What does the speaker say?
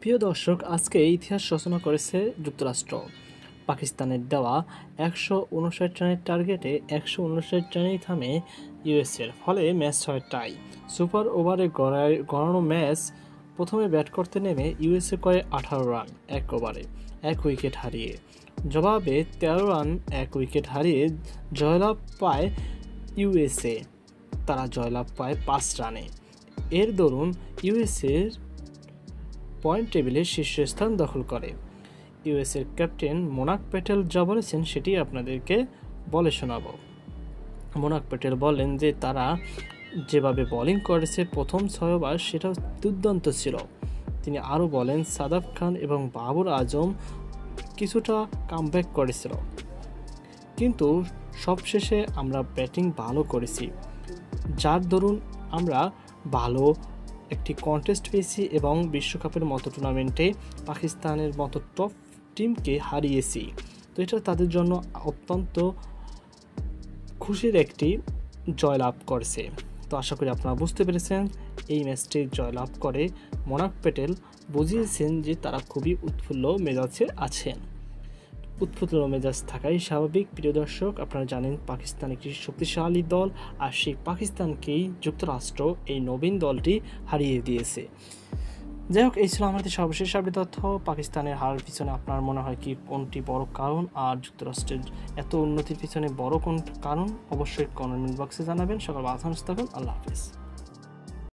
প্রিয় দর্শক, আজকে ইতিহাস রচনা করেছে যুক্তরাষ্ট্র। পাকিস্তানের দেওয়া ১৫৯ রানের টার্গেটে ১৫৯ রানেই থামে ইউএসের, ফলে ম্যাচ হয় টাই। সুপার ওভারে গড়ানো ম্যাচ প্রথমে ব্যাট করতে নেমে ইউএসএ করে ১৮ রান ১ ওভারে ১ উইকেট হারিয়ে। জবাবে ১৩ রান ১ উইকেট হারিয়ে জয়লাভ পায় ইউএসএ। তারা জয়লাভ পায় ৫ রানে। এর দরুন ইউএসএর পয়েন্ট টেবিলের শীর্ষস্থান দখল করে। ইউএসের ক্যাপ্টেন মোনাক প্যাটেল যা বলেছেন সেটি আপনাদেরকে বলে শোনাবো। মোনাক প্যাটেল বলেন যে তারা যেভাবে বোলিং করেছে প্রথম ৬ ওভার সেটা দুর্দান্ত ছিল। তিনি আরও বলেন সাদাব খান এবং বাবর আজম কিছুটা কামব্যাক করেছিল, কিন্তু সবশেষে আমরা ব্যাটিং ভালো করেছি, যার দরুন আমরা ভালো একটি কন্টেস্ট পেয়েছি এবং বিশ্বকাপের মতো টুর্নামেন্টে পাকিস্তানের মতো টপ টিমকে হারিয়েছি। তো এটা তাদের জন্য অত্যন্ত খুশির একটি জয়লাভ করেছে। তো আশা করি আপনারা বুঝতে পেরেছেন, এই ম্যাচটি জয়লাভ করে মোনাক প্যাটেল বুঝিয়েছেন যে তারা খুবই উৎফুল্ল মেজাজে আছেন। উৎফুল্ল মেজাজ থাকাই স্বাভাবিক। প্রিয় দর্শক, আপনারা জানেন পাকিস্তান একটি শক্তিশালী দল, আর সেই পাকিস্তানকেই যুক্তরাষ্ট্র এই নবীন দলটি হারিয়ে দিয়েছে। যাই হোক, এই ছিল আমাদের সর্বশেষ আপডেট তথ্য। পাকিস্তানের হারার পিছনে আপনার মনে হয় কি কোনটি বড় কারণ, আর যুক্তরাষ্ট্রের এত উন্নতির পিছনে বড় কোন কারণ, অবশ্যই কমেন্ট বক্সে জানাবেন। সকল ভালো থাকুন। আল্লাহ হাফেজ।